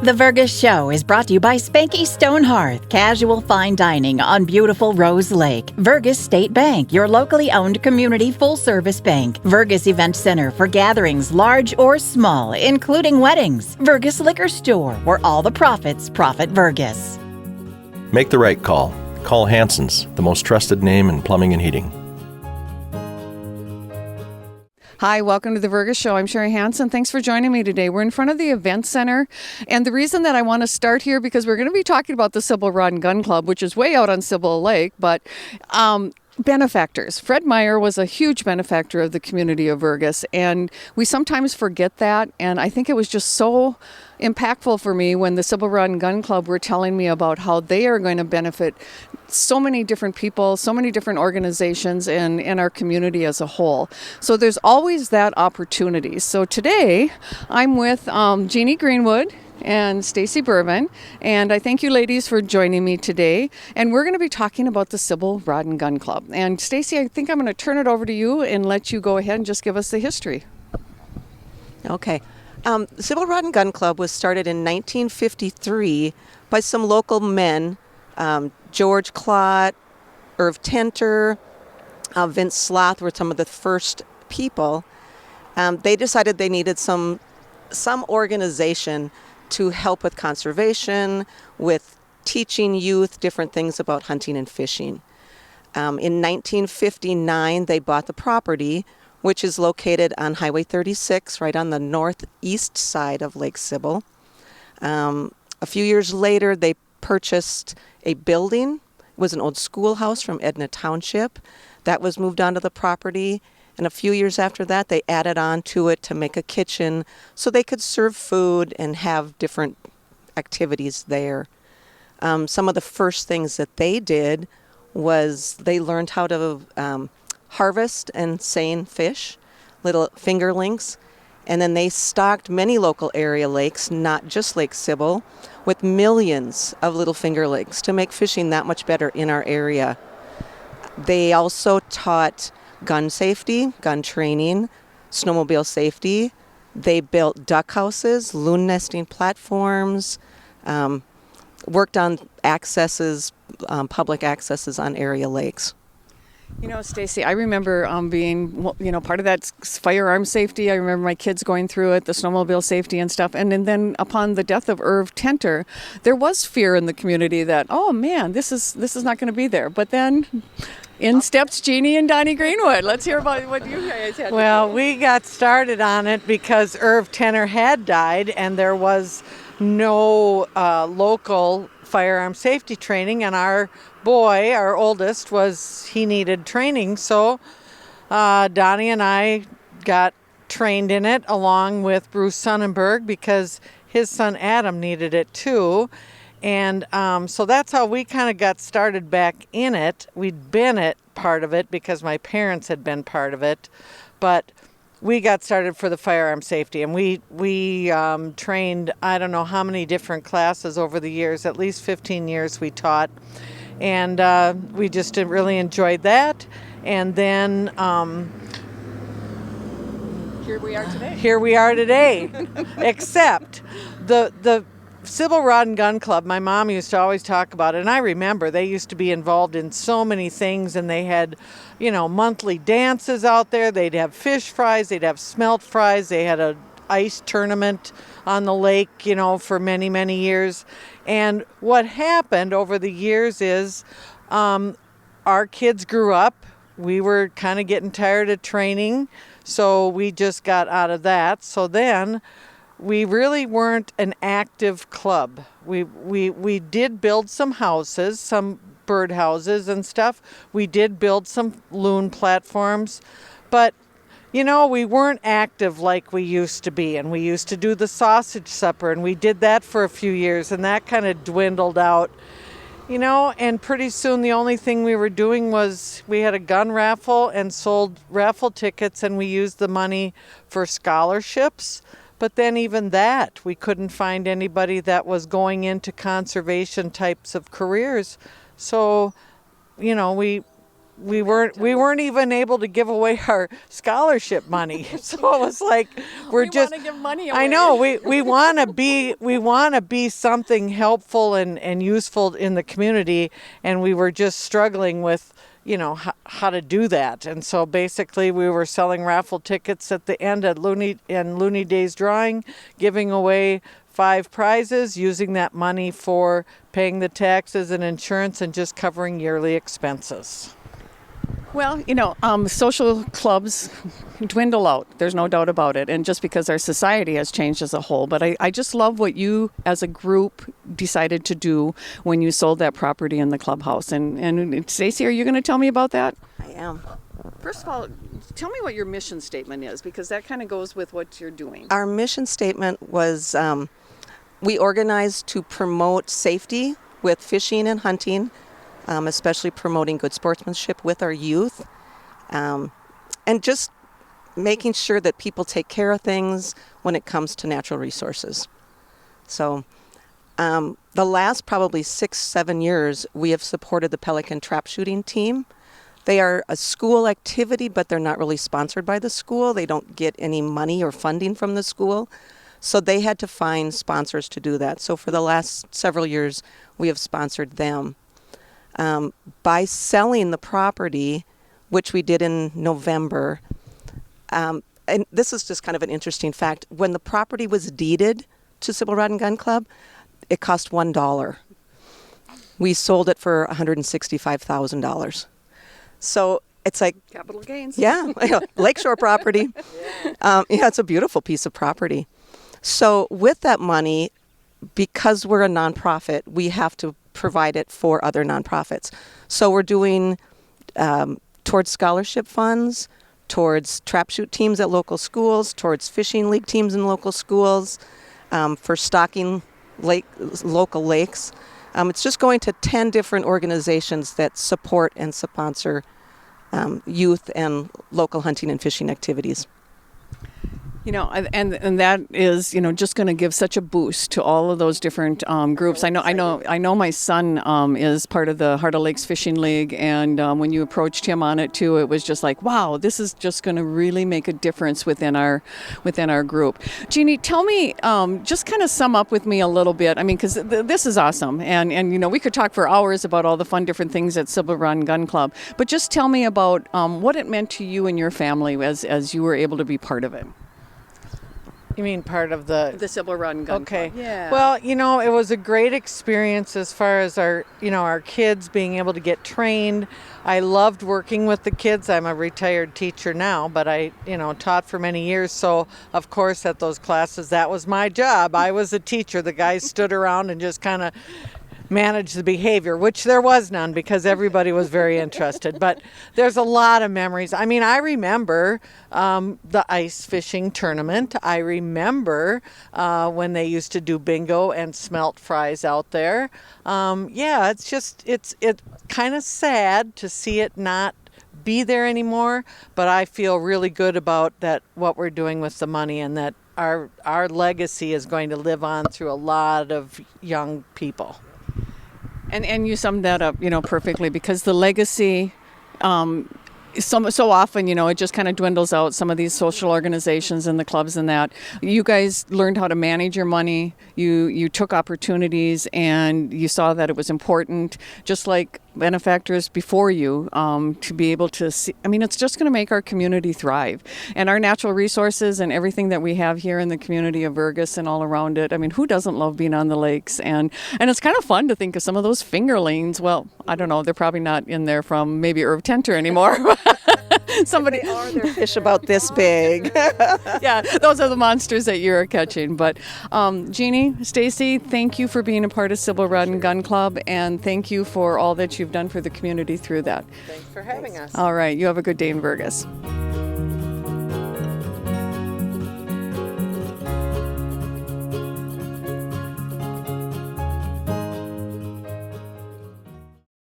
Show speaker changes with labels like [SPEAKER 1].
[SPEAKER 1] The Vergas Show is brought to you by Spanky Stone Hearth, casual fine dining on beautiful Rose Lake. Vergas State Bank, your locally owned community full-service bank. Vergas Event Center for gatherings large or small, including weddings. Vergas Liquor Store, where all the profits profit Vergas.
[SPEAKER 2] Make the right call. Call Hanson's, the most trusted name in plumbing and heating.
[SPEAKER 3] Hi, welcome to the Vergas Show. I'm Sherry Hanson. Thanks for joining me today. We're in front of the event center, and the reason that I want to start here because we're going to be talking about the Sybil Rod Gun Club, which is way out on Sybil Lake, but benefactors. Fred Meyer was a huge benefactor of the community of Vergas, and we sometimes forget that, and I think it was just so impactful for me when the Sybil Rod Gun Club were telling me about how they are going to benefit so many different people, so many different organizations in our community as a whole. So there's always that opportunity. So today I'm with Jeannie Greenwood and Stacy Bourbon, and I thank you ladies for joining me today. And we're going to be talking about the Sybil Rod Gun Club. And Stacy, I think I'm going to turn it over to you and let you go ahead and just give us the history.
[SPEAKER 4] Okay. The Sybil Rod Gun Club was started in 1953 by some local men, George Clott, Irv Tenter, Vince Sloth were some of the first people. They decided they needed some organization to help with conservation, with teaching youth different things about hunting and fishing. In 1959, they bought the property, which is located on Highway 36, right on the northeast side of Lake Sybil. A few years later, they purchased a building. It was an old schoolhouse from Edna Township. That was moved onto the property. And a few years after that, they added on to it to make a kitchen so they could serve food and have different activities there. Some of the first things that they did was they learned how to harvest and seine fish, little fingerlings, and then they stocked many local area lakes, not just Lake Sybil, with millions of little fingerlings to make fishing that much better in our area. They also taught gun safety, gun training, snowmobile safety. They built duck houses, loon nesting platforms, worked on accesses, public accesses on area lakes.
[SPEAKER 3] You know, Stacy, I remember being, part of that firearm safety. I remember my kids going through it, the snowmobile safety and stuff. And then upon the death of Irv Tenter, there was fear in the community that, oh man, this is not going to be there. But then in steps Jeannie and Donnie Greenwood. Let's hear about what you guys had.
[SPEAKER 5] Well, we got started on it because Irv Tenter had died and there was no local firearm safety training, and our boy, our oldest, he needed training, so Donnie and I got trained in it along with Bruce Sonnenberg because his son Adam needed it too. And so that's how we kind of got started back in it. We'd been part of it because my parents had been part of it, but we got started for the firearm safety, and we trained I don't know how many different classes over the years, at least 15 years we taught, and we just really enjoyed that. And then
[SPEAKER 3] here we are today.
[SPEAKER 5] Here we are today, except the Sybil Rod Gun Club, my mom used to always talk about it, and I remember they used to be involved in so many things, and they had, monthly dances out there. They'd have fish fries, they'd have smelt fries, they had a ice tournament on the lake, for many, many years. And what happened over the years is our kids grew up. We were kind of getting tired of training, so we just got out of that. So then we really weren't an active club. We did build some houses, some bird houses and stuff. We did build some loon platforms, but we weren't active like we used to be. And we used to do the sausage supper, and we did that for a few years, and that kind of dwindled out. And pretty soon the only thing we were doing was we had a gun raffle and sold raffle tickets, and we used the money for scholarships. But then even that, we couldn't find anybody that was going into conservation types of careers. So, we we weren't even able to give away our scholarship money. So it was like we just
[SPEAKER 3] want to give money away.
[SPEAKER 5] I know we want to be something helpful and useful in the community, and we were just struggling with how to do that. And so basically we were selling raffle tickets at the end at Looney Days drawing, giving away 5 prizes, using that money for paying the taxes and insurance and just covering yearly expenses.
[SPEAKER 3] Well, social clubs dwindle out. There's no doubt about it. And just because our society has changed as a whole. But I just love what you as a group decided to do when you sold that property in the clubhouse. And Stacy, are you going to tell me about that?
[SPEAKER 4] I am.
[SPEAKER 3] First of all, tell me what your mission statement is, because that kind of goes with what you're doing.
[SPEAKER 4] Our mission statement was we organized to promote safety with fishing and hunting, especially promoting good sportsmanship with our youth, and just making sure that people take care of things when it comes to natural resources. So the last probably 6-7 years, we have supported the Pelican trap shooting team. They are a school activity, but they're not really sponsored by the school. They don't get any money or funding from the school. So they had to find sponsors to do that. So for the last several years, we have sponsored them. By selling the property, which we did in November, and this is just kind of an interesting fact, when the property was deeded to Sybil Rod Gun Club, it cost $1. We sold it for $165,000. So it's like
[SPEAKER 3] Capital gains.
[SPEAKER 4] Yeah, lakeshore property. It's a beautiful piece of property. So with that money, because we're a nonprofit, we have to provide it for other nonprofits. So we're doing towards scholarship funds, towards trap shoot teams at local schools, towards fishing league teams in local schools, for stocking local lakes. It's just going to 10 different organizations that support and sponsor youth and local hunting and fishing activities.
[SPEAKER 3] And that is, just going to give such a boost to all of those different groups. I know my son is part of the Heart of Lakes Fishing League, and when you approached him on it too, it was just like, wow, this is just going to really make a difference within our group. Jeannie, tell me, just kind of sum up with me a little bit. I mean, because this is awesome, and we could talk for hours about all the fun different things at Sybil Rod Gun Club, but just tell me about what it meant to you and your family as you were able to be part of it.
[SPEAKER 5] You mean part of the
[SPEAKER 3] Sybil Rod Gun Club? Yeah.
[SPEAKER 5] Well, it was a great experience as far as our kids being able to get trained. I loved working with the kids. I'm a retired teacher now, but I, taught for many years. So, of course, at those classes, that was my job. I was a teacher. The guys stood around and just kind of manage the behavior, which there was none because everybody was very interested. But there's a lot of memories. I mean, I remember the ice fishing tournament. I remember when they used to do bingo and smelt fries out there. It's kind of sad to see it not be there anymore, but I feel really good about that, what we're doing with the money, and that our legacy is going to live on through a lot of young people.
[SPEAKER 3] And you summed that up, perfectly, because the legacy, so often, it just kind of dwindles out. Some of these social organizations and the clubs and that. You guys learned how to manage your money. You took opportunities, and you saw that it was important, just like benefactors before you, to be able to see. I mean, it's just going to make our community thrive. And our natural resources and everything that we have here in the community of Vergas and all around it. I mean, who doesn't love being on the lakes? And it's kind of fun to think of some of those fingerlings. Well, I don't know. They're probably not in there from maybe Irv Tenter anymore. Somebody
[SPEAKER 4] are there fish about this big.
[SPEAKER 3] Yeah, those are the monsters that you're catching. But Jeannie, Stacy, thank you for being a part of Sybil Rod Gun Club, and thank you for all that you've done for the community through that.
[SPEAKER 5] Thanks for having us.
[SPEAKER 3] All right, you have a good day in Vergas.